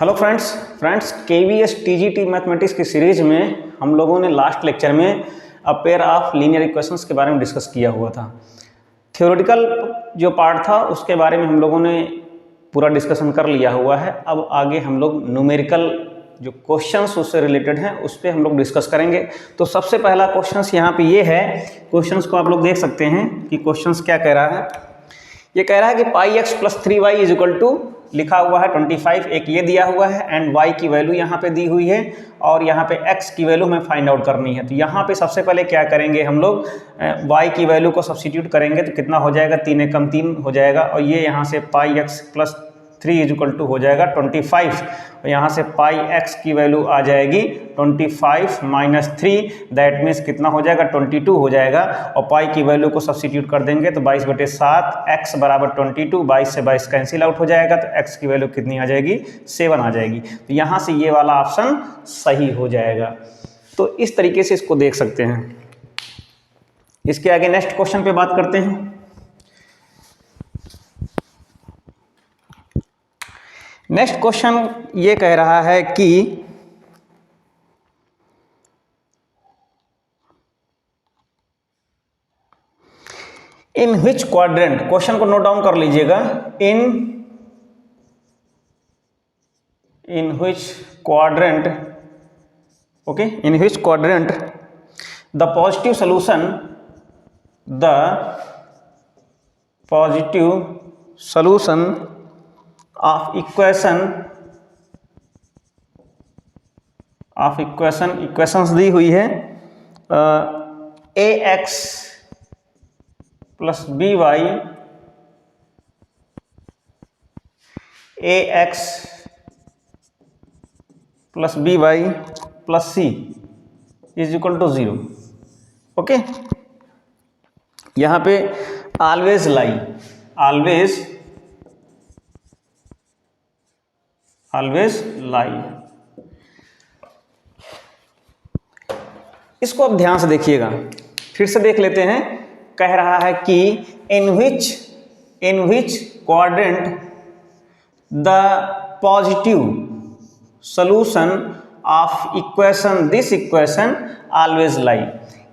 Hello friends KVS TGT mathematics की series में हम लोगों ने लास्ट लेक्चर में a pair of linear equations के बारे में डिस्कस किया हुआ था। थ्योरेटिकल जो पार्ट था उसके बारे में हम लोगों ने पूरा डिस्कशन कर लिया हुआ है। अब आगे हम लोग न्यूमेरिकल जो क्वेश्चंस उससे रिलेटेड हैं उस पर हम लोग डिस्कस करेंगे। तो सबसे पहला क्वेश्चंस यहाँ पे ये है, क्वेश्चंस को आप लोग देख सकते हैं कि क्वेश्चंस क्या कह रहा है। ये कह रहा है कि pi x plus 3y is equal to लिखा हुआ है 25, एक ये दिया हुआ है एंड y की वैल्यू यहाँ पे दी हुई है और यहाँ पे x की वैल्यू हमें फाइंड आउट करनी है। तो यहाँ पे सबसे पहले क्या करेंगे, हम लोग y की वैल्यू को सब्स्टिट्यूट करेंगे तो कितना हो जाएगा, 3 एकम 3 हो जाएगा और ये यहाँ से pi x plus 3 is equal to हो जाएगा 25 और यहाँ से पाई एक्स की वैल्यू आ जाएगी 25 माइनस 3, दैट मीन्स कितना हो जाएगा 22 हो जाएगा और पाई की वैल्यू को सब्स्टिट्यूट कर देंगे तो 22/7, x बराबर 22, 22 से 22 कैंसिल आउट हो जाएगा तो x की वैल्यू कितनी आ जाएगी, 7 आ जाएगी। तो यहाँ से ये वाला ऑप्शन सही हो जाएगा। तो इस तरीके से इसको देख सकते हैं। इसके आगे नेक्स्ट क्वेश्चन पे बात करते हैं। नेक्स्ट क्वेश्चन ये कह रहा है कि इन विच क्वाड्रेंट, क्वेश्चन को नोट डाउन कर लीजिएगा, in which quadrant, okay, in which quadrant the positive solution of equations दी हुई है ax plus B Y, ax plus B Y plus C is equal to 0। Okay, यहाँ पे always लाई। इसको अब ध्यान से देखिएगा, फिर से देख लेते हैं। कह रहा है कि in which quadrant the positive solution of equation this equation always lie.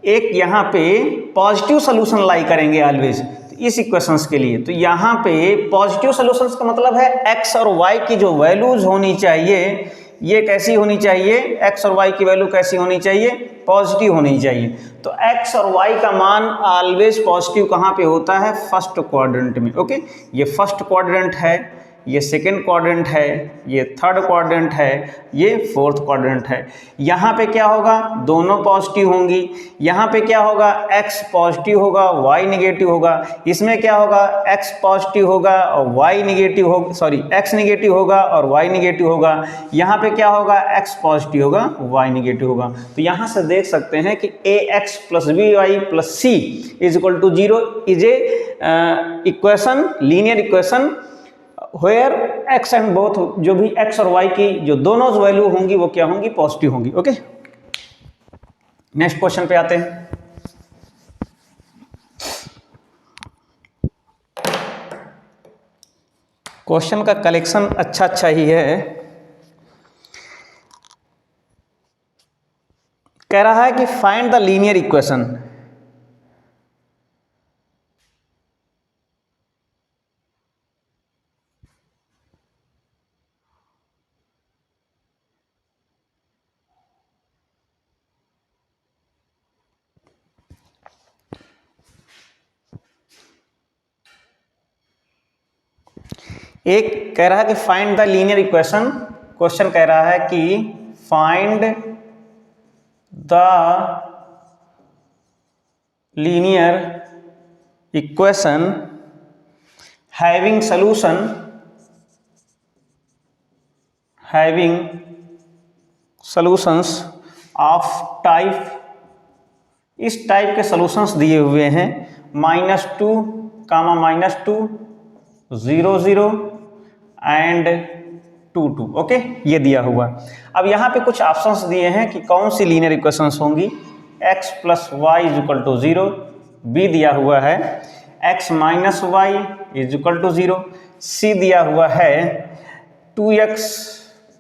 एक यहाँ पे पॉजिटिव सॉल्यूशन लाई करेंगे ऑलवेज इस इक्वेशंस के लिए। तो यहाँ पे पॉजिटिव सॉल्यूशंस का मतलब है x और y की जो वैल्यूज होनी चाहिए ये कैसी होनी चाहिए, x और y की वैल्यू कैसी होनी चाहिए, पॉजिटिव होनी चाहिए। तो x और y का मान ऑलवेज पॉजिटिव कहाँ पे होता है, फर्स्ट क्वाड्रेंट में। ओके, ये फर्स्ट क्वाड्रेंट है, ये सेकेंड क्वाड्रेंट है, ये थर्ड क्वाड्रेंट है, ये फोर्थ क्वाड्रेंट है। यहाँ पे क्या होगा, दोनों पॉजिटिव होंगी। यहाँ पे क्या होगा, x पॉजिटिव होगा, y नेगेटिव होगा। इसमें क्या होगा, x पॉजिटिव होगा और y नेगेटिव होगा, सॉरी x नेगेटिव होगा और y नेगेटिव होगा। यहाँ पे क्या होगा, x पॉजिटिव होगा, y नेगेटिव होगा। तो यहाँ से देख सकते हैं कि ax plus B Y plus C is equal to 0 is a equation, linear equation where x and both, जो भी x और y की जो दोनों वैल्यू होंगी वो क्या होंगी, पॉजिटिव होंगी। ओके, नेक्स्ट क्वेश्चन पे आते हैं। क्वेश्चन का कलेक्शन अच्छा ही है। कह रहा है कि फाइंड द लीनियर इक्वेशन एक कह रहा है कि find the linear equation, question कह रहा है कि find the linear equation having solutions of type, इस टाइप के सॉल्यूशंस दिए हुए हैं -2, -2, 0, 0 एंड 2, 2। ओके, ये दिया हुआ। अब यहाँ पे कुछ ऑप्शंस दिए हैं कि कौन सी लीनियर इक्वेशंस होंगी। x plus y is equal to 0, b दिया हुआ है x minus y is equal to 0, c दिया हुआ है 2x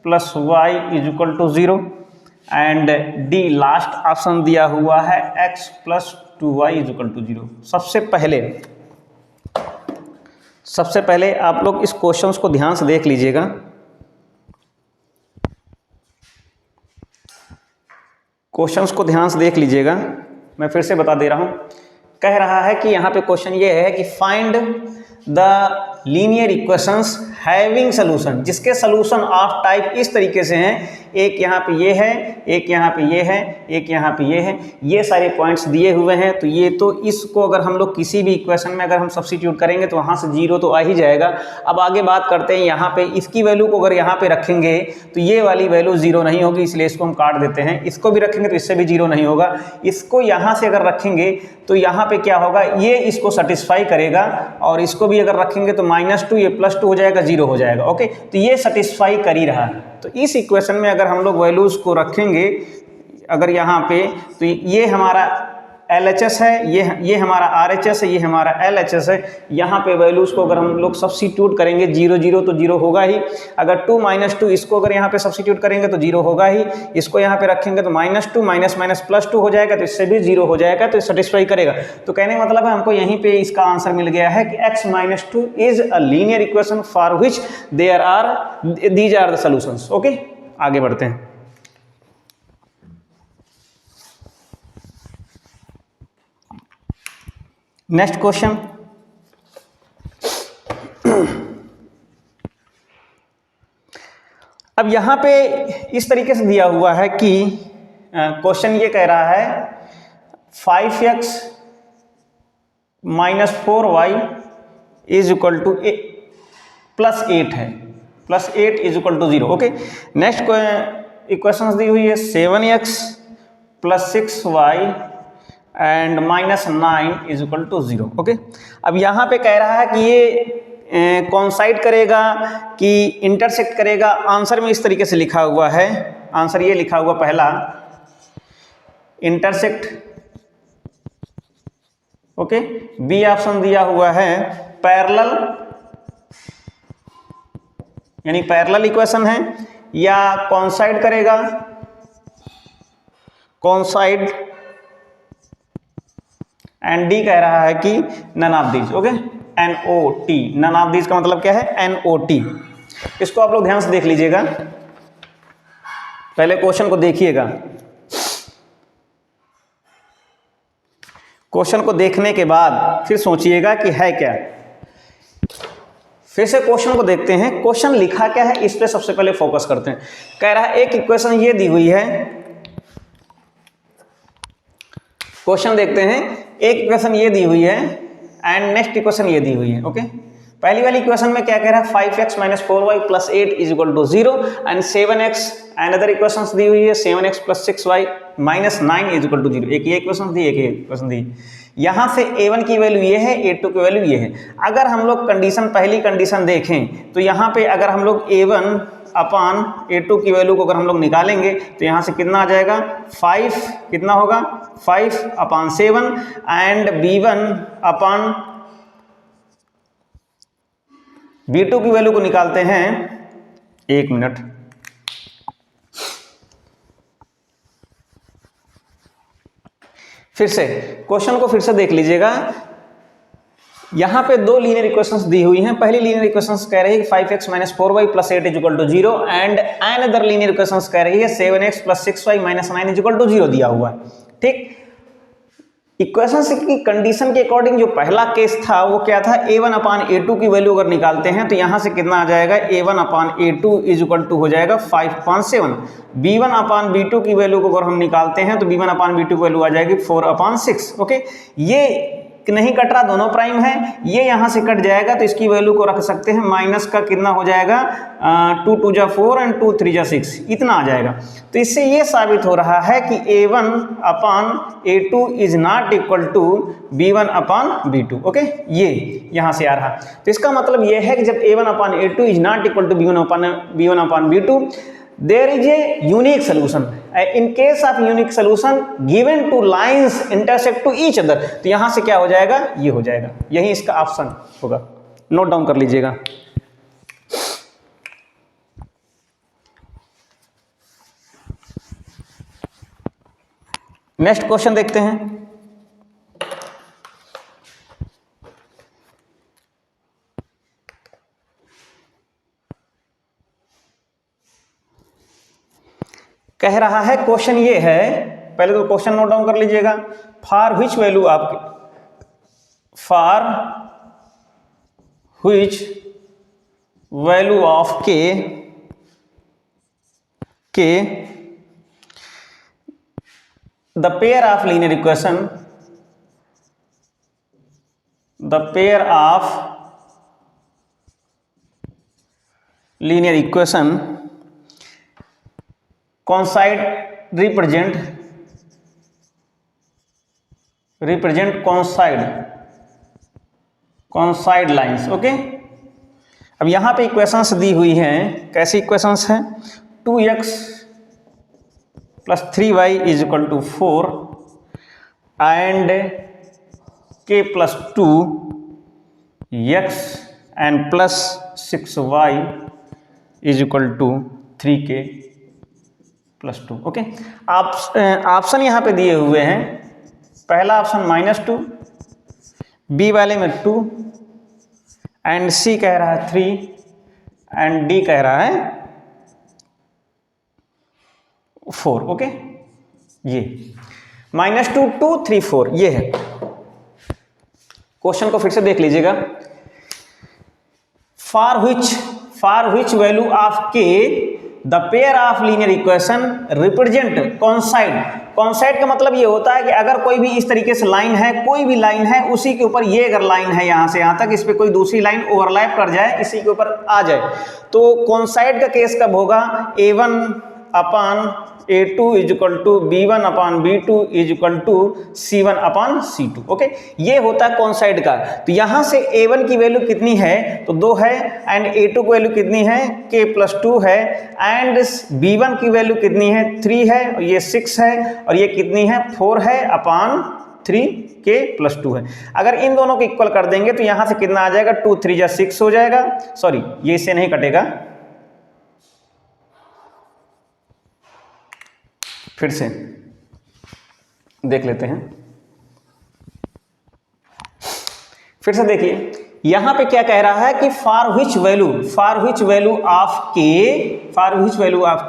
plus y is equal to 0 and d last option दिया हुआ है x plus 2y is equal to 0। सबसे पहले आप लोग इस क्वेश्चंस को ध्यान से देख लीजिएगा। क्वेश्चंस को ध्यान से देख लीजिएगा, मैं फिर से बता दे रहा हूं। कह रहा है कि यहाँ पे क्वेश्चन ये है कि find the linear equations having solution, जिसके सॉल्यूशन ऑफ टाइप इस तरीके से हैं, एक यहाँ पे ये है, एक यहाँ पे ये है, एक यहाँ पे ये है, ये सारे पॉइंट्स दिए हुए हैं। तो ये तो इसको अगर हम लोग किसी भी इक्वेशन में अगर हम सब्स्टिट्यूट करेंगे तो वहाँ से 0 तो आ ही जाएगा। अब आगे बात करते हैं, यहाँ पे इसकी वैल्यू को अगर यहाँ पे रखेंगे तो ये वाली वैल्यू 0 नहीं होगी, इसलिए इसको हम काट देते हैं। इसको भी रखेंगे तो इससे भी 0 नहीं होगा। इसको यहाँ से अगर रखेंगे तो यहाँ पे क्या होगा, ये इसको सेटिस्फाई करेगा, और इसको भी अगर रखेंगे तो -2 ये +2 हो जाएगा, 0 हो जाएगा। ओके, तो ये सेटिस्फाई कर ही रहा है। तो इस इक्वेशन में अगर हम लोग वैल्यूज को रखेंगे अगर यहाँ पे, तो ये हमारा LHS है, ये हमारा RHS है, ये हमारा LHS है। यहाँ पे वैल्यूज को अगर हम लोग सब्स्टिट्यूट करेंगे 0 0 तो 0 होगा ही। अगर 2 -2 इसको अगर यहाँ पे सब्स्टिट्यूट करेंगे तो 0 होगा ही। इसको यहाँ पे रखेंगे तो -2 +2 हो जाएगा, तो इससे भी 0 हो जाएगा, तो सेटिस्फाई करेगा। तो कहने का मतलब है हमको यहीं पे इसका आंसर मिल गया है कि x - 2 is a linear equation for which these are the solutions. Okay, आगे बढ़ते हैं। नेक्स्ट क्वेश्चन, अब यहाँ पे इस तरीके से दिया हुआ है कि क्वेश्चन ये कह रहा है 5x - 4y is equal to +8 है, +8 is equal to 0। Okay, next equations दी हुई है 7x + 6y and -9 is equal to 0। Okay, अब यहाँ पे कह रहा है कि ये कॉन्साइड करेगा कि इंटरसेक्ट करेगा। आंसर में इस तरीके से लिखा हुआ है, आंसर ये लिखा हुआ पहला इंटरसेक्ट। ओके, बी ऑप्शन दिया हुआ है पैरेलल, यानी पैरेलल इक्वेशन है, या कॉन्साइड करेगा, कॉन्साइड, एंड डी कह रहा है कि none of these. Okay, NOT, none of these का मतलब क्या है, NOT। इसको आप लोग ध्यान से देख लीजिएगा, पहले क्वेश्चन को देखिएगा। क्वेश्चन को देखने के बाद फिर सोचिएगा कि है क्या। फिर से क्वेश्चन को देखते हैं, क्वेश्चन लिखा क्या है इस पे सबसे पहले फोकस करते हैं। कह रहा है एक इक्वेशन ये दी हुई है, क्वेश्चन देखते हैं, एक इक्वेशन ये दी हुई है एंड नेक्स्ट इक्वेशन ये दी हुई है। ओके, पहली वाली इक्वेशन में क्या कह रहा है, 5x - 4y + 8 is equal to 0 and 7x and other equations दी हुई है 7x + 6y - 9 is equal to 0। एक ये इक्वेशन दी, एक ये इक्वेशन दी। यहाँ से a1 की वैल्यू ये है, a2 की वैल्यू ये है। अगर हम लोग कंडीशन, पहली कंडीशन देखें तो यहाँ पे अगर हम लोग a1 अपान a2 की वैल्यू को अगर हम लोग निकालेंगे तो यहाँ से कितना आ जाएगा, 5 कितना होगा, 5/7 एंड b1 अपान b2 की वैल्यू को निकालते हैं, 1 मिनट, फिर से क्वेश्चन को फिर से देख लीजिएगा। यहाँ पे दो लीनियर इक्वेशंस दी हुई हैं। पहली लीनियर इक्वेशंस कह रही है कि 5x - 4y + 8 is equal to 0 and another linear equations कह रही है 7x + 6y - 9 is equal to 0 दिया हुआ है। ठीक, इक्वेशंस की कंडीशन के अकॉर्डिंग जो पहला केस था वो क्या था, a1/a2 की वैल्यू अगर निकालते हैं तो यहाँ से कितना आ जाएगा, a1/a2 इज इक्वल टू हो जाएगा 5/7। b1/b2 की वैल्यू को अगर हम निकालते हैं तो b1/b2 की वैल्यू आ जाएगी 4/6। ओके, ये नहीं कट रहा, दोनों प्राइम है, ये यहाँ से कट जाएगा तो इसकी वैल्यू को रख सकते हैं माइनस का कितना हो जाएगा, 2 × 2 = 4 एंड 2 × 3 = 6, इतना आ जाएगा। तो इससे ये साबित हो रहा है कि a1/a2 is not equal to b1/b2। Okay, ये यहाँ से आ रहा। तो इसका मतलब ये है कि जब a1/a2 is not equal to b1/b2 there is a unique solution. In case of unique solution given two lines intersect to each other, तो यहां से क्या हो जाएगा, ये हो जाएगा, यही इसका ऑप्शन होगा, नोट डाउन कर लीजिएगा। नेक्स्ट क्वेश्चन देखते हैं। कह रहा है, क्वेश्चन ये है, पहले तो क्वेश्चन नोट डाउन कर लीजिएगा। फॉर व्हिच वैल्यू ऑफ के the pair of linear equation coincide represent coincide lines। Okay, अब यहां पे इक्वेशंस दी हुई हैं। कैसी इक्वेशंस हैं? 2x + 3y = 4 and k + 2x and +6y = 3k + 2। Okay, option यहाँ पे दिए हुए हैं। पहला ऑप्शन -2, बी वाले में 2 एंड सी कह रहा है 3 एंड डी कह रहा है 4। ओके, ये -2, 2, 3, 4 ये है। क्वेश्चन को फिर से देख लीजिएगा। फॉर विच वैल्यू ऑफ के the pair of linear equation represent कॉन्साइड का मतलब ये होता है कि अगर कोई भी इस तरीके से लाइन है, कोई भी लाइन है, उसी के ऊपर ये अगर लाइन है यहां से यहां तक, इस पे कोई दूसरी लाइन ओवरलैप कर जाए, इसी के ऊपर आ जाए, तो कॉन्साइड का केस कब होगा? A1/A2 = B1/B2 = C1/C2। ओके, ये होता है कॉन्साइड का। तो यहां से A1 की वैल्यू कितनी है? तो 2 है एंड A2 की वैल्यू कितनी है? k + 2 है एंड B1 की वैल्यू कितनी है? 3 है और ये 6 है और ये कितनी है? 4 है अपॉन 3 k + 2 है। अगर इन दोनों को इक्वल कर देंगे तो यहां से कितना आ जाएगा? 2 3 = 6 हो जाएगा। सॉरी, ये इससे नहीं कटेगा, फिर से देख लेते हैं। फिर से देखिए, यहां पे क्या कह रहा है कि फॉर विच वैल्यू ऑफ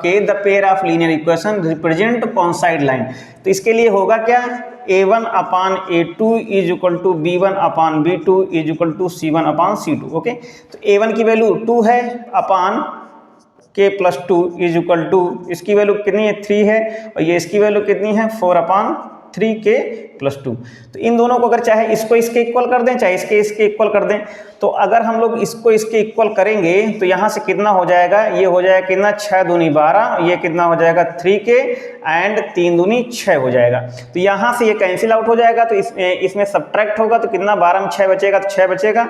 के the pair of linear equation represent कॉन्साइड line. तो इसके लिए होगा क्या? A1/A2 = B1/B2 = C1/C2। ओके, तो A1 की वैल्यू 2 है अपॉन k + 2 = इसकी वैल्यू कितनी है? 3 है और ये इसकी वैल्यू कितनी है? 4/3k + 2। तो इन दोनों को अगर चाहे इसको इसके इक्वल कर दें, चाहे इसके इक्वल कर दें, तो अगर हम लोग इसको इसके इक्वल करेंगे तो यहाँ से कितना हो जाएगा? ये हो जाएगा कितना? 6 दूनी 12, ये कितना हो जाएगा? 3k एंड 3 दूनी 6 हो जाएगा। तो यहाँ से ये कैंसिल आउट हो जाएगा, तो इसमें सब्ट्रैक्ट होगा तो कितना? 12 में 6 बचेगा, तो 6 बचेगा =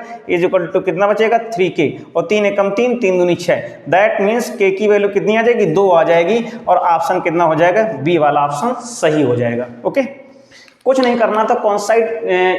कितना बचेगा? 3k और 3 एकम 3, 3 दूनी 6। दैट मीन्स k की वैल्यू कितनी आ जाएगी? 2 आ जाएगी और ऑप्शन कितना हो जाएगा? बी वाला ऑप्शन सही हो जाएगा। ओके, कुछ नहीं करना था। कॉन्साइड,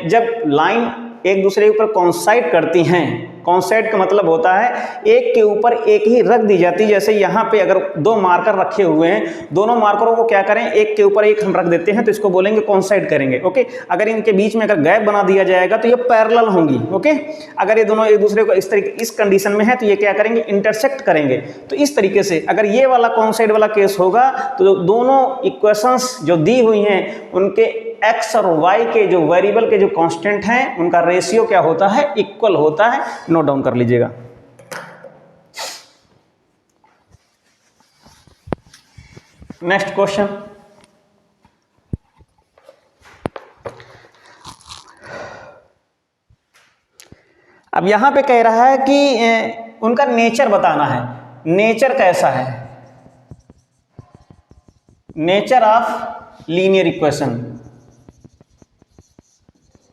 जब लाइन एक दूसरे के ऊपर कॉन्साइड करती हैं, कॉन्साइड का मतलब होता है एक के ऊपर एक ही रख दी जाती है। जैसे यहाँ पे अगर 2 मार्कर रखे हुए हैं, दोनों मार्करों को क्या करें? एक के ऊपर एक हम रख देते हैं, तो इसको बोलेंगे कॉन्साइड करेंगे। ओके, अगर इनके बीच में अगर गैप बना दिया जाएगा तो ये पैरेलल होंगी। ओके, अगर ये दोनों एक दूसरे को इस तरीके इस कंडीशन में है तो ये क्या करेंगे? इंटरसेक्ट करेंगे। तो इस तरीके से अगर ये वाला कॉन्साइड वाला केस होगा तो दोनों इक्वेशंस जो दी हुई हैं उनके x और y के जो वेरिएबल के जो कांस्टेंट हैं उनका रेशियो क्या होता है? इक्वल होता है। नोट डाउन कर लीजिएगा। नेक्स्ट क्वेश्चन, अब यहां पे कह रहा है कि उनका नेचर बताना है। नेचर कैसा है? Nature of linear equation.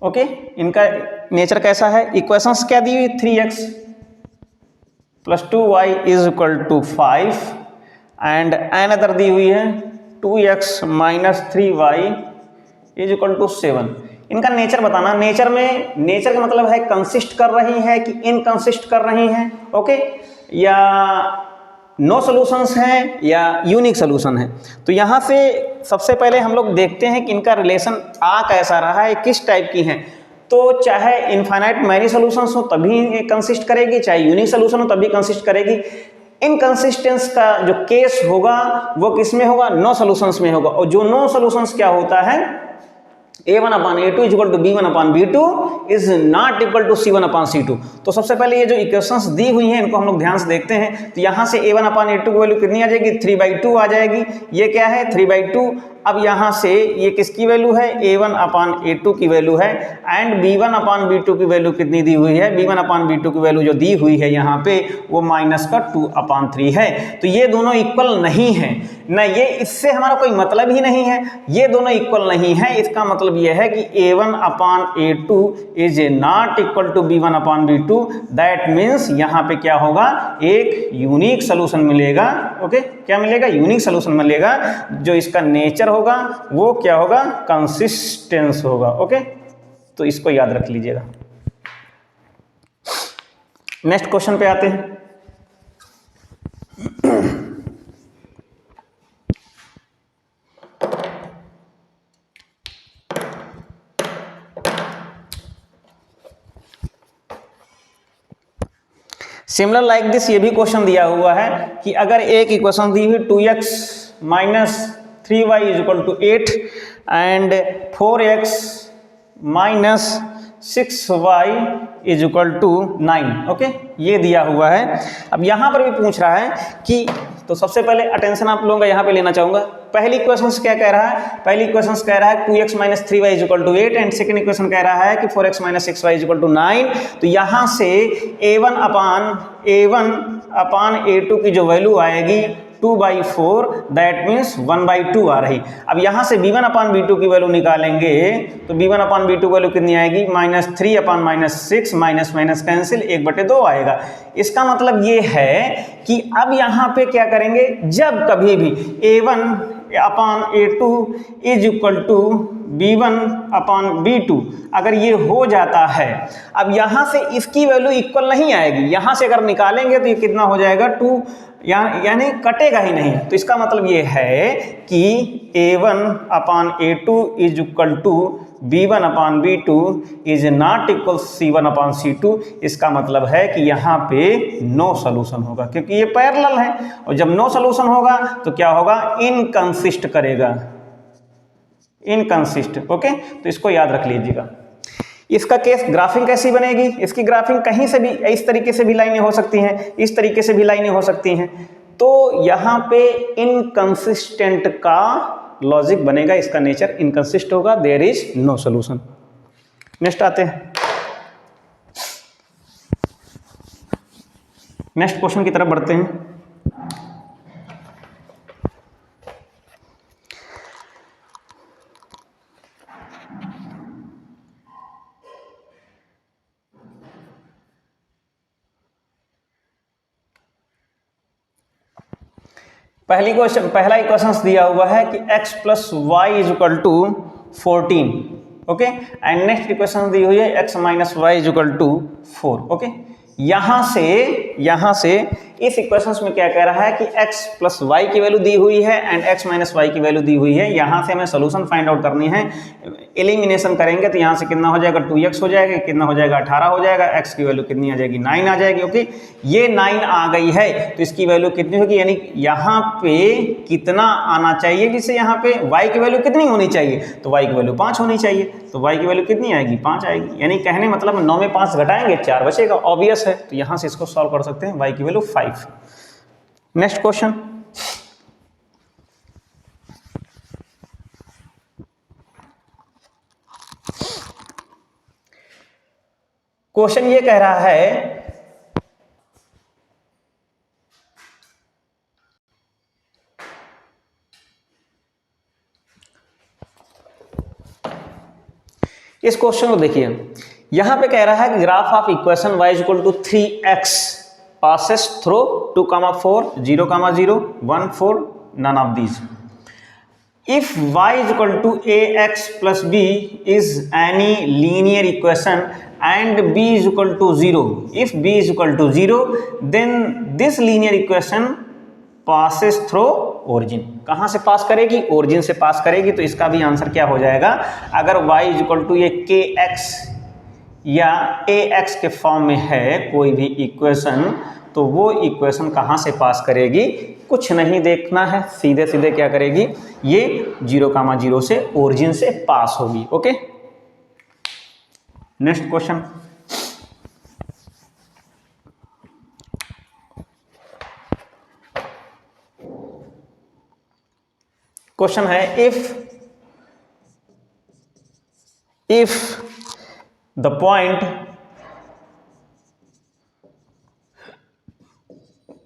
Okay, इनका नेचर कैसा है? इक्वेशंस क्या दी हुई? 3x + 2y = 5 एंड अनदर दी हुई है 2x - 3y = 7। इनका नेचर बताना। नेचर का मतलब है कंसिस्ट कर रही है कि इनकंसिस्ट कर रही हैं। ओके, या नो सॉल्यूशंस हैं या यूनिक सॉल्यूशन है। तो यहाँ से सबसे पहले हम लोग देखते हैं कि इनका रिलेशन आ कैसा रहा है, किस टाइप की हैं। तो चाहे इनफाइनाइट मैनी सॉल्यूशंस हो तभी कंसिस्ट करेगी, चाहे यूनिक सॉल्यूशन हो तभी कंसिस्ट करेगी। इनकंसिस्टेंस का जो केस होगा वो किस में होगा, नो सॉल्यूशंस में होगा। और जो नो सॉल्यूशंस क्या होता है, a1/a2 is equal to b1/b2 is not equal to c1/c2। तो सबसे पहले ये जो इक्वेशंस दी हुई हैं इनको हम लोग ध्यान से देखते हैं। तो यहाँ से a1/a2 की वैल्यू कितनी आ जाएगी, 3/2 आ जाएगी। ये क्या है, 3/2। अब यहाँ से ये किसकी वैल्यू है, a1/a2 की वैल्यू है। एंड b1/b2 की वैल्यू कितनी दी हुई है, b1/b2 की वैल्यू जो दी हुई है यहाँ पे वो -2/3 है। तो ये दोनों इक्वल नहीं है ना, ये इससे हमारा कोई मतलब ही नहीं है, ये दोनों इक्वल नहीं है। इसका मतलब ये है कि a1/a2 is not equal to b1/b2। That means यहाँ पे क्या होगा, एक यूनिक सोल्यूशन मिलेगा। ओके, क्या मिलेगा, यूनिक सोल्यूशन मिलेगा। जो इसका नेचर होगा वो क्या होगा, कंसिस्टेंस होगा। ओके, तो इसको याद रख लीजिएगा। नेक्स्ट क्वेश्चन पे आते हैं। सिमिलर लाइक दिस ये भी क्वेश्चन दिया हुआ है कि अगर एक इक्वेशन दी हुई 2x - 3y is equal to 8 and 4x - 6y is equal to 9। Okay, ये दिया हुआ है। अब यहाँ पर भी पूछ रहा है कि, तो सबसे पहले अटेंशन आप लोगों का यहाँ पे लेना चाहूँगा। पहली इक्वेशन क्या कह रहा है, पहली इक्वेशन कह रहा है 2x - 3y is equal to 8 and second equation कह रहा है कि 4x - 6y is equal to 9। तो यहाँ से a1/a2 की जो वैल्यू आएगी 2/4, दैट मीन्स 1/2 आ रही। अब यहाँ से b1/b2 की वैल्यू निकालेंगे तो b1/b2 की वैल्यू कितनी आएगी, -3/6 माइनस माइनस कैंसिल 1/2 आएगा। इसका मतलब ये है कि अब यहाँ पे क्या करेंगे, जब कभी भी a1/a2 is equal to b1/b2 अगर ये हो जाता है, अब यहाँ से इसकी वैल्यू इक्वल नहीं आएगी। यहाँ से अगर निकालेंगे तो ये कितना हो जाएगा, 2, यानी कटेगा ही नहीं। तो इसका मतलब ये है कि a1/a2 is equal to b1/b2 is not equal c1/c2। इसका मतलब है कि यहाँ पे नो सॉल्यूशन होगा, क्योंकि ये पैरेलल है। और जब नो सॉल्यूशन होगा तो क्या होगा, इनकंसिस्ट करेगा, इनकंसिस्ट। ओके, तो इसको याद रख लीजिएगा। इसका केस ग्राफिंग कैसी बनेगी, इसकी ग्राफिंग कहीं से भी, इस तरीके से भी लाइनें हो सकती हैं, इस तरीके से भी लाइनें हो सकती हैं। तो यहाँ पे इनकंसिस्टेंट का लॉजिक बनेगा, इसका नेचर इनकंसिस्ट होगा, there is no solution. Next आते हैं, नेक्स्ट क्वेश्चन की तरफ बढ़ते हैं। पहला इक्वेशन दिया हुआ है कि x + y is equal to 14। Okay, and next equation दी हुई है x - y is equal to 4। Okay, यहाँ से इस इक्वेशंस में क्या कह रहा है कि x + y की वैल्यू दी हुई है एंड x - y की वैल्यू दी हुई है। यहाँ से हमें सोल्यूशन फाइंड आउट करनी है। एलिमिनेशन करेंगे तो यहाँ से कितना हो जाएगा, 2x हो जाएगा, कितना हो जाएगा, 18 हो जाएगा। x की वैल्यू कितनी आ जाएगी, 9 आ जाएगी। ओके, ये 9 आ गई है तो इसकी वैल्यू कितनी होगी, यानी यहाँ पे कितना आना चाहिए, जिससे यहाँ पे y की वैल्यू कितनी होनी चाहिए, तो y की वैल्यू 5 होनी चाहिए। तो y की वैल्यू कितनी आएगी, 5 आएगी। यानी कहने मतलब 9 में 5 घटाएंगे 4 बचेगा, ऑब्वियस है। तो यहाँ से इसको सॉल्व कर सकते हैं, y की वैल्यू 5। नेक्स्ट क्वेश्चन, क्वेश्चन ये कह रहा है इस क्वेश्चन को देखिए, यहां पे कह रहा है कि graph of equation y equal to 3x passes through 2,4 0,0 1 4 none of these. If y is equal to ax plus b is any linear equation and b is equal to 0, if b is equal to 0, then this linear equation passes through origin. कहाँ से पास करेगी? Origin से पास करेगी। तो इसका भी answer क्या हो जाएगा? अगर y इक्वल टू ये के एक्स या ए एक्स के फॉर्म में है कोई भी इक्वेशन, तो वो इक्वेशन कहाँ से पास करेगी? कुछ नहीं देखना है, सीधे सीधे क्या करेगी? ये 0,0 से ओरिजिन से पास होगी। Okay, next question. क्वेश्चन है if the point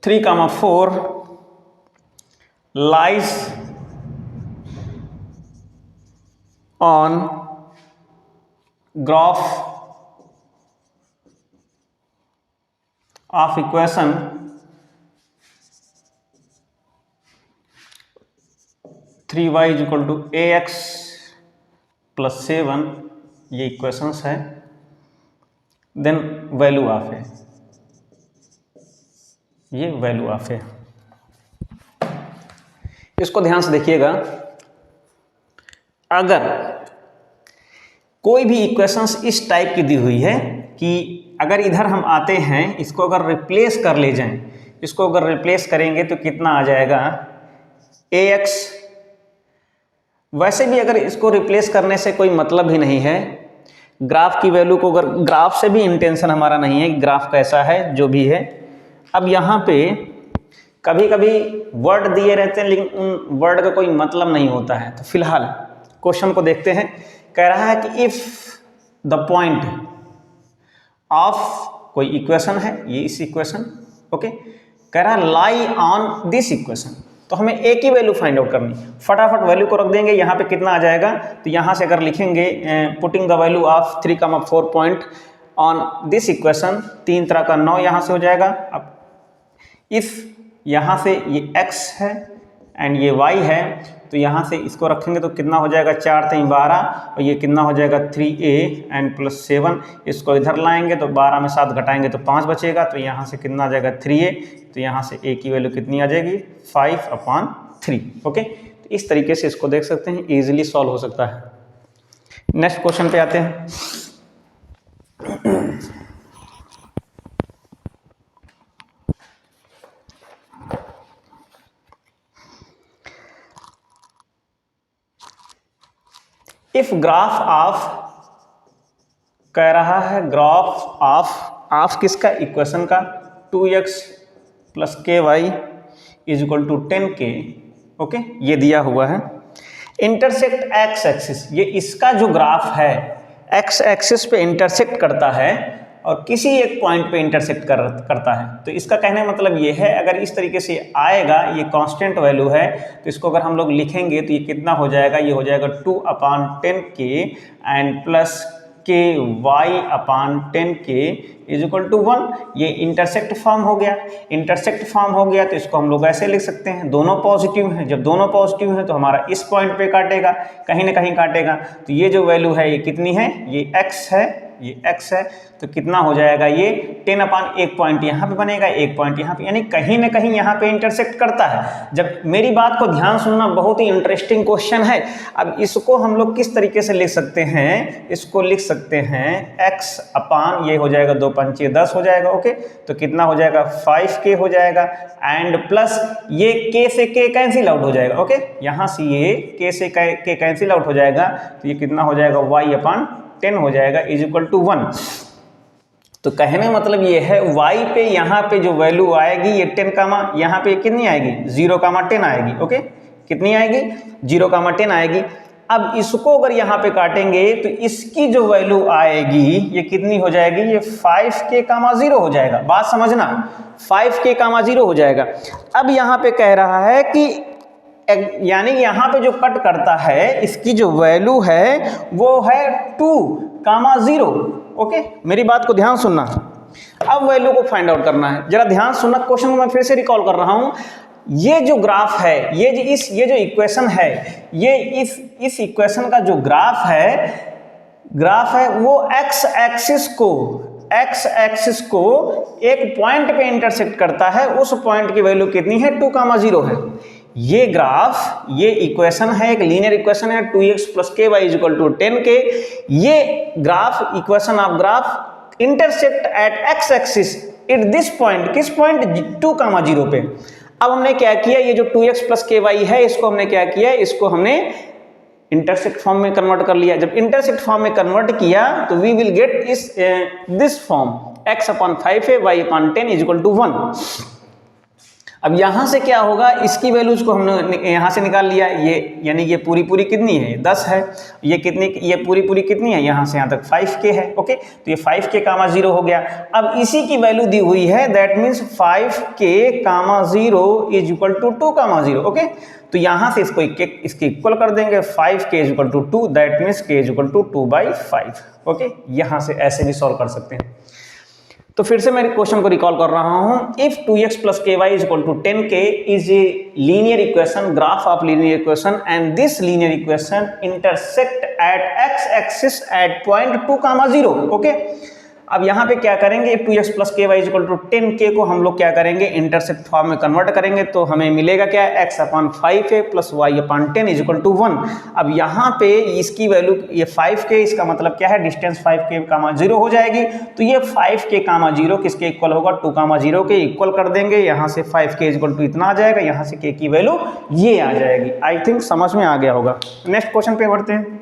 3,4 lies on graph of equation 3y is equal to ax plus 7, ये इक्वेशंस है, देन वैल्यू ऑफ है, ये वैल्यू ऑफ है। इसको ध्यान से देखिएगा। अगर कोई भी इक्वेशंस इस टाइप की दी हुई है कि अगर इधर हम आते हैं, इसको अगर रिप्लेस कर ले जाएं, इसको अगर रिप्लेस करेंगे तो कितना आ जाएगा? ax। वैसे भी अगर इसको रिप्लेस करने से कोई मतलब ही नहीं है, ग्राफ की वैल्यू को अगर ग्राफ से भी इंटेंशन हमारा नहीं है, ग्राफ कैसा है जो भी है। अब यहाँ पे कभी कभी वर्ड दिए रहते हैं लेकिन उन वर्ड का कोई मतलब नहीं होता है। तो फिलहाल क्वेश्चन को देखते हैं। कह रहा है कि इफ द पॉइंट ऑफ कोई इक्वेशन है, ये इस इक्वेशन, ओके, कह रहा है लाई ऑन दिस इक्वेशन। तो हमें एक ही वैल्यू फाइंड आउट करनी, फटाफट वैल्यू को रख देंगे। यहाँ पे कितना आ जाएगा? तो यहाँ से अगर लिखेंगे putting the value of 3,4 point on this equation, 3 तरह का 9 यहाँ से हो जाएगा। अब इफ यहाँ से ये x है एंड ये y है, तो यहाँ से इसको रखेंगे तो कितना हो जाएगा? 4 3 12, और ये कितना हो जाएगा? 3a and plus 7। इसको इधर लाएंगे तो 12 में 7 घटाएंगे तो 5 बचेगा। तो यहाँ से कितना आ जाएगा? 3a। तो यहाँ से a की वैल्यू कितनी आ जाएगी? 5/3। ओके, तो इस तरीके से इसको देख सकते हैं, ईजिली सॉल्व हो सकता है। नेक्स्ट क्वेश्चन पे आते हैं। इफ ग्राफ ऑफ, कह रहा है ग्राफ ऑफ किसका? इक्वेशन का 2x plus ky is equal to 10k। Okay, ये दिया हुआ है। इंटरसेक्ट x एक्सिस, ये इसका जो ग्राफ है x एक्सिस पे इंटरसेक्ट करता है और किसी एक पॉइंट पे इंटरसेक्ट करता है। तो इसका कहने का मतलब ये है, अगर इस तरीके से आएगा, ये कांस्टेंट वैल्यू है, तो इसको अगर हम लोग लिखेंगे तो ये कितना हो जाएगा? ये हो जाएगा 2/10k and plus ky/10k is equal to 1। ये इंटरसेक्ट फॉर्म हो गया। इंटरसेक्ट फॉर्म हो गया तो इसको हम लोग ऐसे लिख सकते हैं, दोनों पॉजिटिव हैं। जब दोनों पॉजिटिव हैं तो हमारा इस पॉइंट पे काटेगा, कहीं ना कहीं काटेगा। तो ये जो वैल्यू है ये कितनी है? ये x है, ये x है। तो कितना हो जाएगा? ये 10/1 पॉइंट यहाँ पे बनेगा, 1 पॉइंट यहाँ पे, यानी कहीं ना कहीं यहाँ पे इंटरसेक्ट करता है। जब मेरी बात को ध्यान सुनना, बहुत ही इंटरेस्टिंग क्वेश्चन है। अब इसको हम लोग किस तरीके से लिख सकते हैं? इसको लिख सकते हैं x/, ये हो जाएगा 2 पंचे 10 हो जाएगा। ओके, तो कितना हो जाएगा? 5k हो जाएगा एंड प्लस ये k से k कैंसिल आउट हो जाएगा। ओके, यहाँ से ये k से k कैंसिल आउट हो जाएगा, तो ये कितना हो जाएगा? y/10 हो जाएगा इज इक्वल टू 1। तो कहने मतलब ये है y पे यहाँ पे जो वैल्यू आएगी ये 10, यहाँ पे कितनी आएगी? 0,10 आएगी। ओके, कितनी आएगी? 0,10 आएगी। अब इसको अगर यहाँ पे काटेंगे तो इसकी जो वैल्यू आएगी ये कितनी हो जाएगी? ये 5k,0 हो जाएगा। बात समझना, 5k,0 हो जाएगा। अब यहाँ पे कह रहा है कि यानी यहाँ पे जो कट करता है इसकी जो वैल्यू है वो है 2,0। ओके, मेरी बात को ध्यान सुनना। अब वैल्यू को फाइंड आउट करना है। जरा ध्यान सुनना, क्वेश्चन को मैं फिर से रिकॉल कर रहा हूं। ये जो ग्राफ है, ये जो इक्वेशन है, ये इस इक्वेशन का जो ग्राफ है वो x एक्सिस को एक्स एक्सिस को एक पॉइंट पे इंटरसेक्ट करता है, उस पॉइंट की वैल्यू कितनी है 2,0 है। ये ग्राफ, ये इक्वेशन है, एक लीनियर इक्वेशन है 2x + ky = 10k। ये graph equation of graph intersect at x axis at this point, किस पॉइंट 2,0 पे। अब हमने क्या किया, ये जो 2x + ky है इसको हमने क्या किया, इसको हमने इंटरसेक्ट फॉर्म में कन्वर्ट कर लिया। जब इंटरसेक्ट फॉर्म में कन्वर्ट किया तो वी विल गेट इस दिस फॉर्म x/5 है y/10 = 1। अब यहां से क्या होगा, इसकी वैल्यूज को हमने यहां से निकाल लिया, ये यानी ये पूरी कितनी है 10 है, ये कितनी, ये पूरी कितनी है, यहां से यहां तक 5k है। ओके, तो ये 5k, 0 हो गया। अब इसी की वैल्यू दी हुई है, दैट मीन्स 5k, 0 = 2,0। ओके, तो यहां से इसको इसके इक्वल कर देंगे, 5k = 2, that means k = 2/5। Okay, यहां से ऐसे भी सॉल्व कर सकते हैं। तो फिर से मैं क्वेश्चन को रिकॉल कर रहा हूं, if 2x + ky = 10k is a linear equation, graph of linear equation, and this linear equation intersect at x axis at point 2,0। Okay, अब यहां पे क्या करेंगे, 2x + ky = 10k को हम लोग क्या करेंगे, इंटरसेक्ट फॉर्म में कन्वर्ट करेंगे, तो हमें मिलेगा क्या, x/5 है + y/10 = 1। अब यहाँ पे इसकी वैल्यू, ये 5k, इसका मतलब क्या है, डिस्टेंस 5k, 0 हो जाएगी। तो ये 5k, 0 किसके इक्वल होगा, 2,0 के इक्वल कर देंगे। यहाँ से 5k = इतना आ जाएगा, यहाँ से k की वैल्यू ये आ जाएगी। आई थिंक समझ में आ गया होगा। नेक्स्ट क्वेश्चन पे बढ़ते हैं।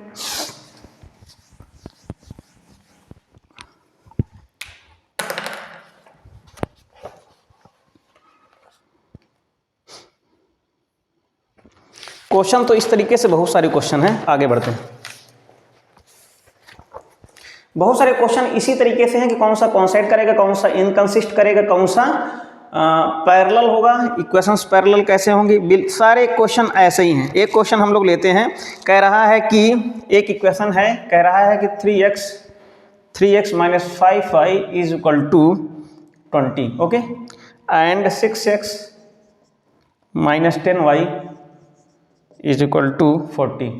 क्वेश्चन तो इस तरीके से बहुत सारे क्वेश्चन हैं, आगे बढ़ते हैं। बहुत सारे क्वेश्चन इसी तरीके से हैं कि कौन सा कोइंसाइड करेगा, कौन सा इनकंसिस्ट करेगा, कौन सा पैरेलल होगा, इक्वेशंस पैरेलल कैसे होंगी, सारे क्वेश्चन ऐसे ही हैं। एक क्वेश्चन हम लोग लेते हैं, कह रहा है कि एक इक्वेशन है, कह रहा है कि 3x - 5y = 20। Okay, and 6x - 10y = 40,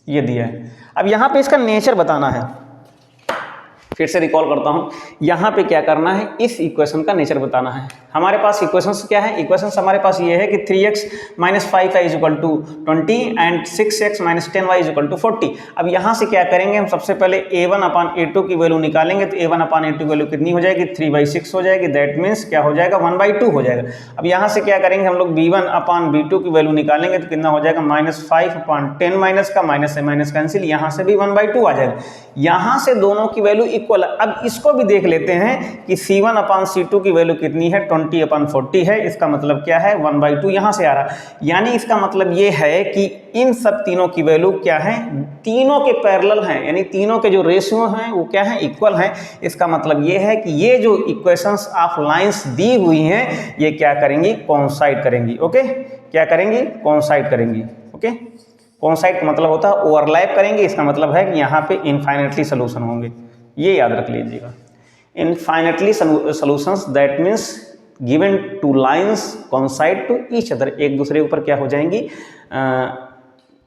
ये दिया है। अब यहाँ पे इसका नेचर बताना है। फिर से रिकॉल करता हूँ, यहाँ पे क्या करना है, इस इक्वेशन का नेचर बताना है। हमारे पास इक्वेशंस क्या है, इक्वेशंस हमारे पास ये है कि 3x - 5y = 20 and 6x - 10y = 40। अब यहाँ से क्या करेंगे, हम सबसे पहले a1/a2 की वैल्यू निकालेंगे, तो a1/a2 की वैल्यू कितनी हो जाएगी, 3/6 हो जाएगी, दैट मीन्स क्या हो जाएगा, 1/2 हो जाएगा। अब यहाँ से क्या करेंगे, हम लोग b1/b2 की वैल्यू निकालेंगे, तो कितना हो जाएगा, -5/10 माइनस का माइनस से माइनस कैंसिल, यहाँ से भी 1/2 आ जाएगा। यहाँ से दोनों की वैल्यू इक्वल। अब इसको भी देख लेते हैं कि C1/C2 की वैल्यू कितनी है, 20/40 है। इसका मतलब क्या है, 1/2 यहाँ से आ रहा, यानी इसका मतलब ये है कि इन सब तीनों की वैल्यू क्या है, तीनों के पैरेलल हैं, यानी तीनों के जो रेशियो हैं वो क्या है, इक्वल हैं। इसका मतलब ये है कि ये जो इक्वेशंस ऑफ लाइंस दी हुई हैं ये क्या करेंगी, कोइंसाइड करेंगी। ओके, क्या करेंगी, कोइंसाइड करेंगी। ओके, कोइंसाइड का मतलब होता है ओवरलैप करेंगे, इसका मतलब है कि यहाँ पे इनफाइनाइटली सोल्यूशन होंगे, ये याद रख लीजिएगा। Infinitely solutions, that means given two lines coincide to each other, एक दूसरे के ऊपर क्या हो जाएंगी,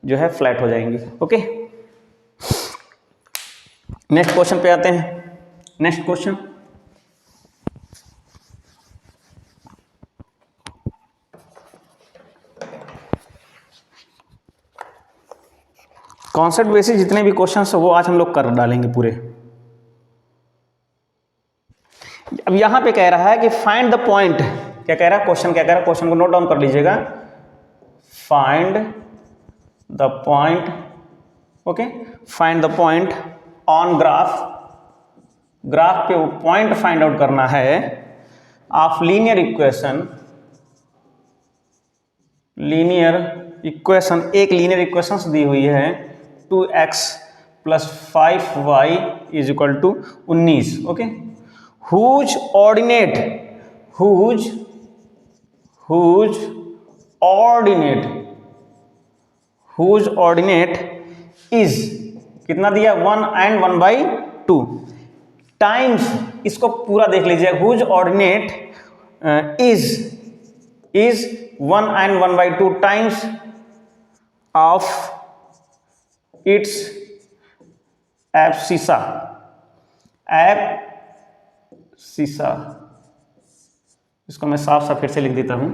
जो है फ्लैट हो जाएंगी। ओके, नेक्स्ट क्वेश्चन पे आते हैं। नेक्स्ट क्वेश्चन, कॉन्सेप्ट बेसिस जितने भी क्वेश्चन है वो आज हम लोग कर डालेंगे पूरे। अब यहां पे कह रहा है कि फाइंड द पॉइंट, क्या कह रहा है क्वेश्चन, क्या कह रहा है, क्वेश्चन को नोट डाउन कर लीजिएगा। Find the point, okay, find the point on graph, graph पे वो पॉइंट फाइंड आउट करना है of linear equation, linear equation, एक लीनियर इक्वेशन दी हुई है 2x + 5y = 19। Okay, whose ordinate is कितना दिया, 1 and 1/2 टाइम्स, इसको पूरा देख लीजिए, whose ordinate is 1 and 1/2 times of its abscissa, सीसा, इसको मैं साफ साफ फिर से लिख देता हूं,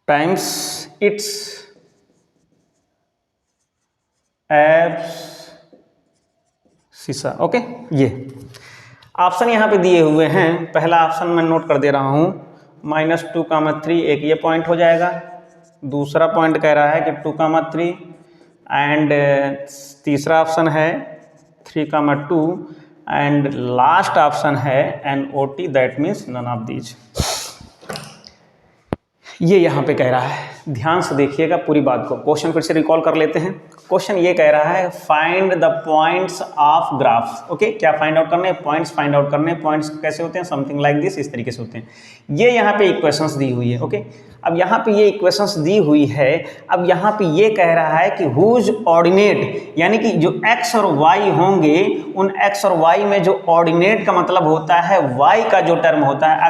टाइम्स इट्स एब्सिसा। ओके, ये ऑप्शन यहाँ पे दिए हुए हैं। पहला ऑप्शन मैं नोट कर दे रहा हूँ, -2,3, एक ये पॉइंट हो जाएगा। दूसरा पॉइंट कह रहा है कि 2,3 एंड तीसरा ऑप्शन है 3,2 एंड लास्ट ऑप्शन है NOT, that means none of these. ये यहाँ पे कह रहा है, ध्यान से देखिएगा पूरी बात को। क्वेश्चन फिर से रिकॉल कर लेते हैं। क्वेश्चन ये कह रहा है find the points of graph. Okay, क्या फाइंड आउट करने हैं? पॉइंट्स फाइंड आउट करने हैं। पॉइंट्स कैसे होते हैं? समथिंग लाइक दिस, इस तरीके से होते हैं। ये यहाँ पे इक्वेशंस दी हुई है। ओके, अब यहाँ पे ये इक्वेशंस दी हुई है। अब यहाँ पे ये कह रहा है कि हुज ऑर्डिनेट, यानी कि जो x और y होंगे, उन x और y में जो ऑर्डिनेट का मतलब होता है y का जो टर्म होता है।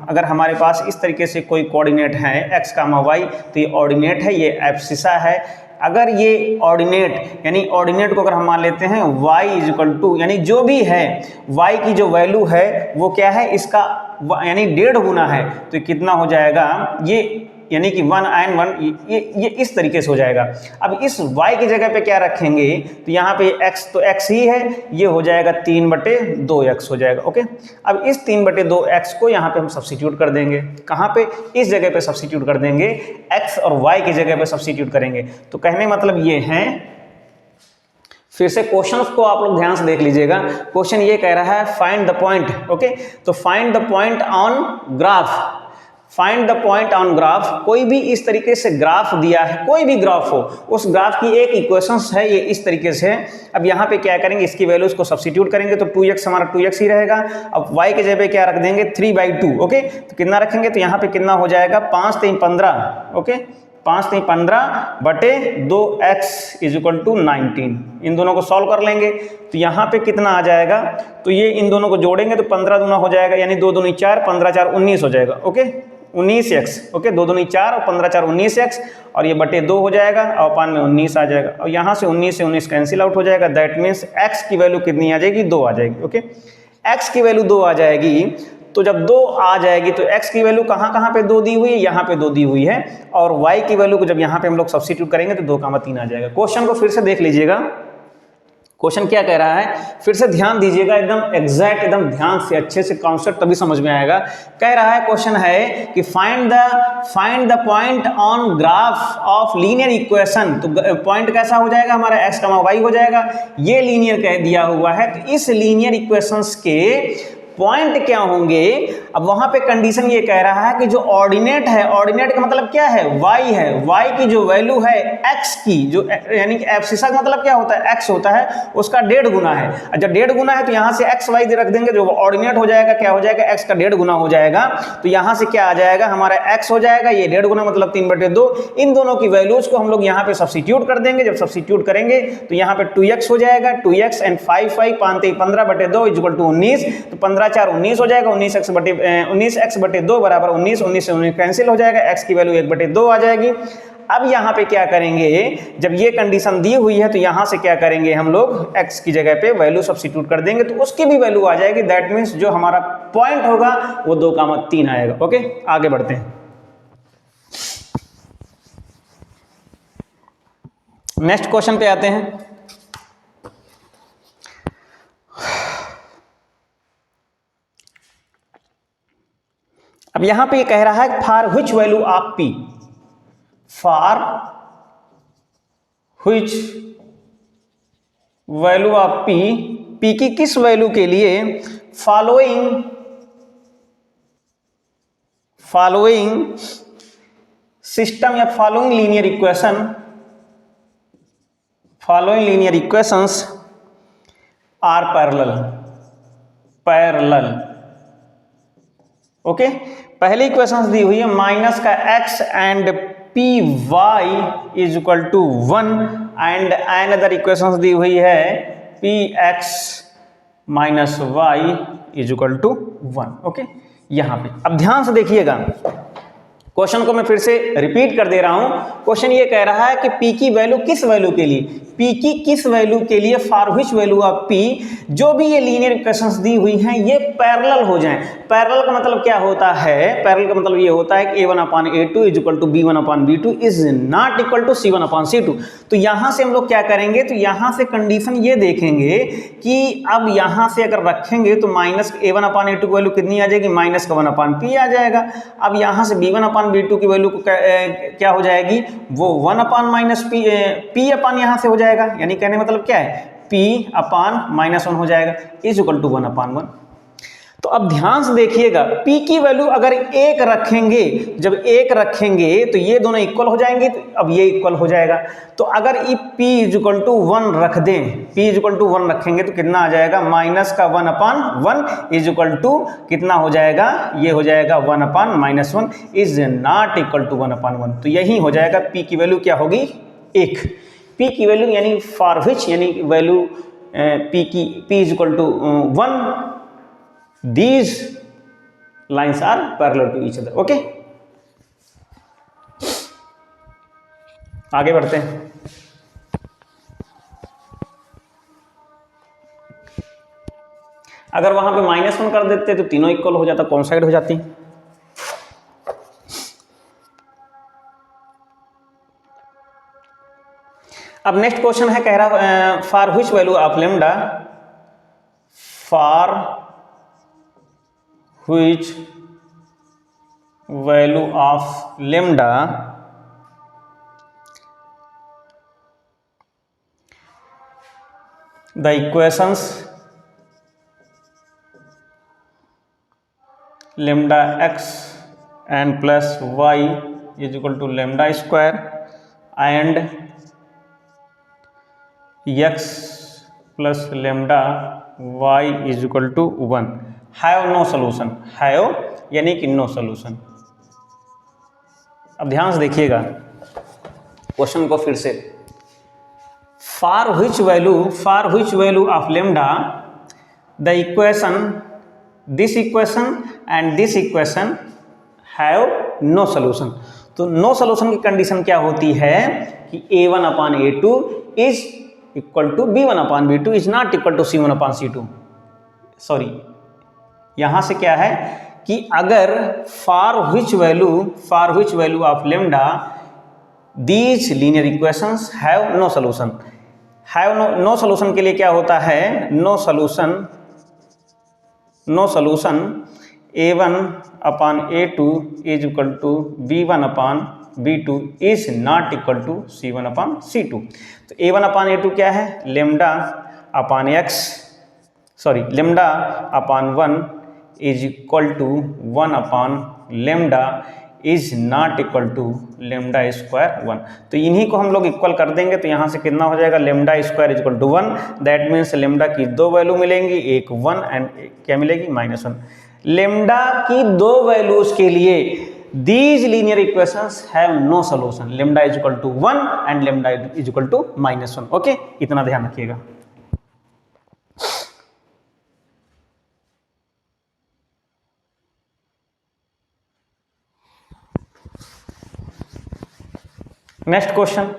अगर हमारे पास इस तरीके से कोई कोऑर्डिनेट है x, y, तो ये ऑर्डिनेट है, ये एब्सिसा है। अगर ये ऑर्डिनेट, यानी ऑर्डिनेट को अगर हम मान लेते हैं y = यानी जो भी है y की जो वैल्यू है वो क्या है, इसका यानी 1.5 गुना है, तो कितना हो जाएगा ये, यानी कि 1 and 1, ये इस तरीके से हो जाएगा। अब इस y की जगह पे क्या रखेंगे, तो यहाँ पे x तो x ही है, ये हो जाएगा 3/2x हो जाएगा। ओके, अब इस 3/2x को यहाँ पे हम सब्स्टिट्यूट कर देंगे। कहाँ पे? इस जगह पे सब्स्टिट्यूट कर देंगे, x और y की जगह पे सब्स्टिट्यूट करेंगे। तो कहने मतलब ये है, फिर से क्वेश्चन को आप लोग ध्यान से देख लीजिएगा। क्वेश्चन ये कह रहा है फाइंड द पॉइंट। ओके, तो find the point on graph, find the point on graph. कोई भी इस तरीके से ग्राफ दिया है, कोई भी ग्राफ हो, उस ग्राफ की एक इक्वेशंस है, ये इस तरीके से है। अब यहाँ पे क्या करेंगे, इसकी वैल्यूज को सब्स्टिट्यूट करेंगे, तो 2x हमारा 2x ही रहेगा। अब y के जगह पे क्या रख देंगे, 3/2। ओके, तो कितना रखेंगे, तो यहाँ पे कितना हो जाएगा, 5 3 15। Okay, 5 3 15/2x = 19। इन दोनों को सॉल्व कर लेंगे, तो यहाँ पे कितना आ जाएगा, तो ये इन दोनों को जोड़ेंगे तो 15 दूना हो जाएगा, यानी 2 दूनी 4, 15 4 19 हो जाएगा। Okay, 19x। ओके, 2 दूनी 4 और 15 4 19x, और ये /2 हो जाएगा, और पान में 19 आ जाएगा, और यहाँ से 19 से 19 कैंसिल आउट हो जाएगा। दैट मीन्स x की वैल्यू कितनी आ जाएगी, 2 आ जाएगी। ओके, x की वैल्यू 2 आ जाएगी। तो जब 2 आ जाएगी तो x की वैल्यू कहाँ पे 2 दी हुई है, यहाँ पे 2 दी हुई है, और y की वैल्यू को जब यहाँ पे हम लोग सब्स्टिट्यूट करेंगे तो 2,3 आ जाएगा। क्वेश्चन को फिर से देख लीजिएगा, क्वेश्चन क्या कह रहा है, फिर से ध्यान दीजिएगा, एकदम एग्जैक्ट, एकदम ध्यान से अच्छे से कॉन्सेप्ट तभी समझ में आएगा। कह रहा है, क्वेश्चन है कि find the point on graph of linear equation. तो पॉइंट कैसा हो जाएगा, हमारा x, y हो जाएगा। ये लीनियर कह दिया हुआ है, तो इस लीनियर इक्वेशंस के पॉइंट क्या होंगे। अब वहां पे कंडीशन ये कह रहा है कि जो ऑर्डिनेट है, ऑर्डिनेट का मतलब क्या है, y है, y की जो वैल्यू है x की, जो यानी कि एब्सिसा का मतलब क्या होता है, x होता है, उसका 1.5 गुना है। जब 1.5 गुना है तो यहाँ से x y रख देंगे, जो ऑर्डिनेट हो जाएगा क्या हो जाएगा, x का 1.5 गुना हो जाएगा। तो यहाँ से क्या आ जाएगा, हमारा x हो जाएगा, ये 1.5 गुना मतलब 3/2। इन दोनों की वैल्यूज को हम लोग यहाँ पे सब्स्टिट्यूट कर देंगे। जब सब्स्टिट्यूट करेंगे तो यहाँ पे 2x हो जाएगा, 2x एंड 5 5 5 15/2 = 19। तो 15 4 19 हो जाएगा, 19x/2 बराबर 19, 19 से 19 कैंसिल हो जाएगा, x की वैल्यू 1/2 आ जाएगी। अब यहाँ पे क्या करेंगे, जब ये कंडीशन दी हुई है तो यहाँ से क्या करेंगे, हम लोग x की जगह पे वैल्यू सब्स्टिट्यूट कर देंगे, तो उसकी भी वैल्यू आ जाएगी। दैट मीन्स जो हमारा पॉइंट होगा वो 2,3 आएगा। ओके, आगे बढ़ते हैं। नेक्स्ट क्वेश्चन पे आते हैं। अब यहां पे कह रहा है for which value of p, for which value of p, p की किस वैल्यू के लिए फॉलोइंग सिस्टम या following linear equations are parallel. Okay, पहली इक्वेशंस दी हुई है माइनस का x and py = 1 and another equations दी हुई है px - y = 1। ओके, यहां पे अब ध्यान से देखिएगा, क्वेश्चन को मैं फिर से रिपीट कर दे रहा हूं। क्वेश्चन ये कह रहा है कि p की वैल्यू किस वैल्यू के लिए, पी की किस वैल्यू के लिए, for which value of P, जो भी ये लीनियर इक्वेशंस दी हुई हैं ये पैरेलल हो जाएं। पैरेलल का मतलब क्या होता है, पैरेलल का मतलब ये होता है कि a1/a2 is equal to b1/b2 is not equal to c1/c2। तो यहां से हम लोग क्या करेंगे, तो यहां से कंडीशन ये देखेंगे कि अब यहां से अगर रखेंगे तो माइनस a1/a2 की वैल्यू कितनी आ जाएगी, माइनस का 1/p आ जाएगा। अब यहां से b1/b2 की वैल्यू क्या हो जाएगी, वो 1/-p अपन यहां से हो जाएगा, यानी कहने मतलब क्या है, p/-1 हो जाएगा इज इक्वल टू 1/1। तो अब ध्यान से देखिएगा, p की वैल्यू अगर 1 रखेंगे, जब 1 रखेंगे तो ये दोनों इक्वल हो जाएंगे, तो अब ये इक्वल हो जाएगा। तो अगर p इज इक्वल टू 1 रख दें, p इज इक्वल टू 1 रखेंगे तो कितना आ जाएगा, माइनस का 1/1 इज इक्वल टू कितना हो जाएगा, ये हो जाएगा 1/-1 इज नॉट इक्वल टू 1/1। तो यही हो जाएगा, p की वैल्यू क्या होगी, 1। p की वैल्यू यानी फॉर विच, यानी value p is equal to 1, these lines are parallel to each other। Okay, आगे बढ़ते हैं। अगर वहां पे -1 कर देते तो तीनों इक्वल हो जाता, कौन साइड हो जाती। अब नेक्स्ट क्वेश्चन है, कह रहा for which value of lambda, for which value of lambda the equations lambda x n plus y is equal to lambda square and x plus lambda y is equal to 1 have no solution, have यानी कि no solution. अब ध्यान से देखिएगा question को फिर से, for which value of lambda the equation, this equation and this equation have no solution. तो नो सॉल्यूशन की कंडीशन क्या होती है कि a1/a2 is equal to b1/b2 is not equal to c1/c2। Sorry, यहां से क्या है कि अगर for which value of lambda these linear equations have no solution, no solution के लिए क्या होता है, no solution a1/a2 is equal to b1/b2 is not equal to c1/c2। तो a1/a2 क्या है, λ/1 is equal to 1/λ is not equal to λ²1। तो इन्हीं को हम लोग इक्वल कर देंगे, तो यहाँ से कितना हो जाएगा, λ² is equal to 1। That means lambda की 2 वैल्यू मिलेंगी, एक 1 एंड क्या मिलेगी, -1। लेमडा की 2 वैल्यूज के लिए these linear equations have no solution, lambda is equal to 1 and lambda is equal to -1। Okay, इतना ध्यान रखिएगा। नेक्स्ट क्वेश्चन,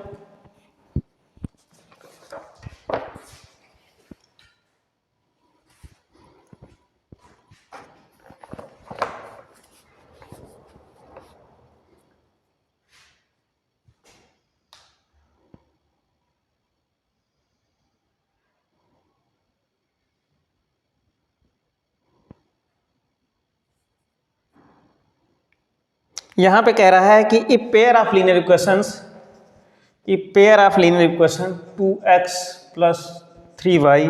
यहां पे कह रहा है कि a pair of linear equations, a pair of linear equation 2x plus 3y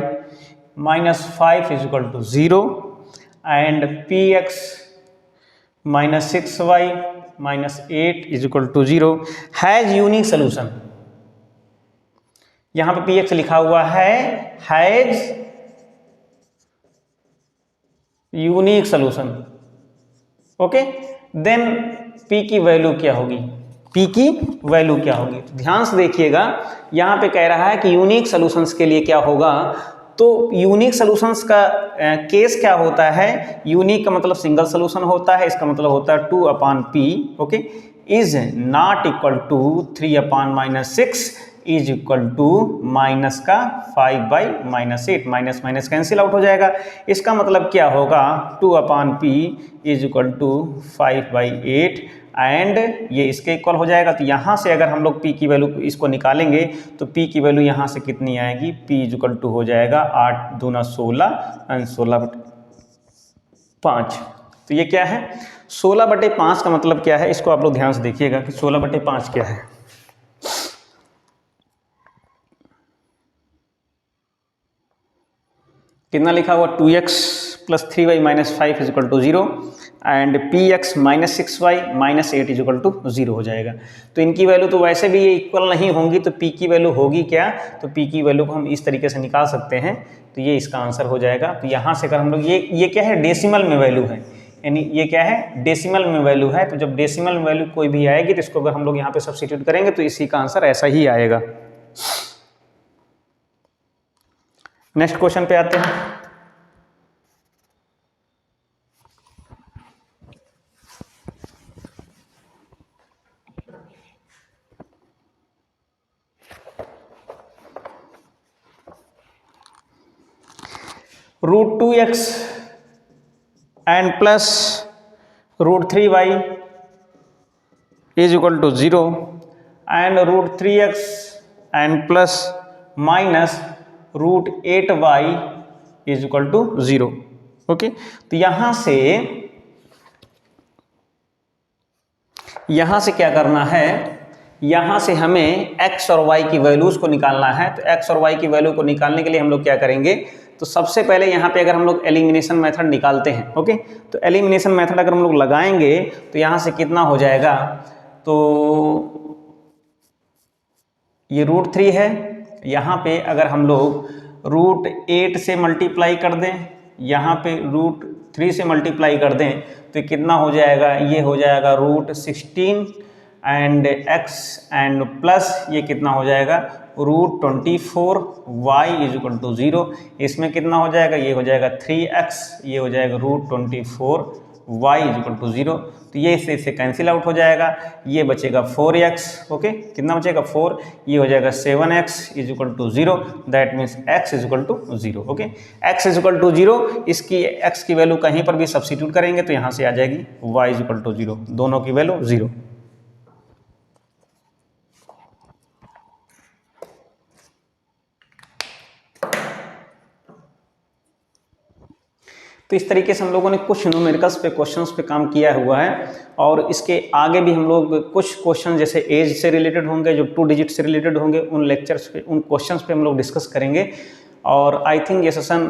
minus 5 is equal to 0 and px minus 6y minus 8 is equal to 0 has unique solution। यहां पे px लिखा हुआ है has unique solution। Okay, then p की value क्या होगी, p की value क्या होगी। ध्यान से देखिएगा, यहाँ पे कह रहा है कि यूनिक सॉल्यूशंस के लिए क्या होगा, तो यूनिक सॉल्यूशंस का केस क्या होता है, यूनिक का मतलब सिंगल सॉल्यूशन होता है, इसका मतलब होता है 2/p, okay, is not equal to 3/-6 is equal to minus का 5/-8, माइनस माइनस कैंसिल आउट हो जाएगा। इसका मतलब क्या होगा, 2/p is equal to 5/8 and ये इसके इक्वल हो जाएगा। तो यहाँ से अगर हम लोग p की वैल्यू इसको निकालेंगे तो p की वैल्यू यहाँ से कितनी आएगी, p इज इक्वल टू हो जाएगा 8 दूना 16 एंड 16/5। तो ये क्या है, 16/5 का मतलब क्या है, इसको आप लोग ध्यान से देखिएगा कि 16/5 क्या है। कितना लिखा हुआ, 2x + 3y - 5 is equal to 0 and px - 6y - 8 is equal to 0 हो जाएगा। तो इनकी वैल्यू तो वैसे भी ये इक्वल नहीं होंगी, तो p की वैल्यू होगी क्या, तो p की वैल्यू को हम इस तरीके से निकाल सकते हैं। तो ये इसका आंसर हो जाएगा। तो यहाँ से अगर हम लोग ये क्या है, डेसिमल में वैल्यू है, यानी ये क्या है, डेसिमल में वैल्यू है। तो जब डेसिमल में वैल्यू कोई भी आएगी तो इसको अगर हम लोग यहाँ पे सब्स्टिट्यूट करेंगे तो इसी का आंसर ऐसा ही आएगा। नेक्स्ट क्वेश्चन पे आते हैं। √2x and plus √3y is equal to 0 and √3x and plus minus √8y is equal to 0। Okay, तो यहां से क्या करना है, यहां से हमें x और y की वैल्यूज को निकालना है। तो x और y की वैल्यू को निकालने के लिए हम लोग क्या करेंगे, तो सबसे पहले यहाँ पे अगर हम लोग एलिमिनेशन मेथड निकालते हैं। ओके, तो एलिमिनेशन मेथड अगर हम लोग लगाएंगे तो यहाँ से कितना हो जाएगा, तो ये √3 है, यहाँ पे अगर हम लोग √8 से मल्टीप्लाई कर दें, यहाँ पे √3 से मल्टीप्लाई कर दें तो कितना हो जाएगा, ये हो जाएगा √16 एंड x एंड प्लस ये कितना हो जाएगा √24y इज इक्वल टू 0। इसमें कितना हो जाएगा, ये हो जाएगा 3x, ये हो जाएगा √24y इज इक्वल टू 0। तो ये इससे कैंसिल आउट हो जाएगा, ये बचेगा 4x। ओके, कितना बचेगा 4, ये हो जाएगा 7x is equal to 0, that means x is equal to 0। Okay, x is equal to 0, इसकी x की वैल्यू कहीं पर भी सब्स्टिट्यूट करेंगे तो यहाँ से आ जाएगी y इज इक्वल टू 0, दोनों की वैल्यू 0। तो इस तरीके से हम लोगों ने कुछ न्यूमेरिकल्स पे क्वेश्चंस पे काम किया हुआ है और इसके आगे भी हम लोग कुछ क्वेश्चन जैसे एज से रिलेटेड होंगे, जो 2 डिजिट से रिलेटेड होंगे, उन लेक्चर्स पे, उन क्वेश्चंस पे हम लोग डिस्कस करेंगे। और आई थिंक ये सेशन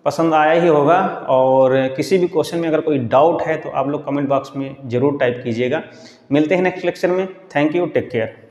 पसंद आया ही होगा और किसी भी क्वेश्चन में अगर कोई डाउट है तो आप लोग कमेंट बॉक्स में ज़रूर टाइप कीजिएगा। मिलते हैं नेक्स्ट लेक्चर में। Thank you, take care.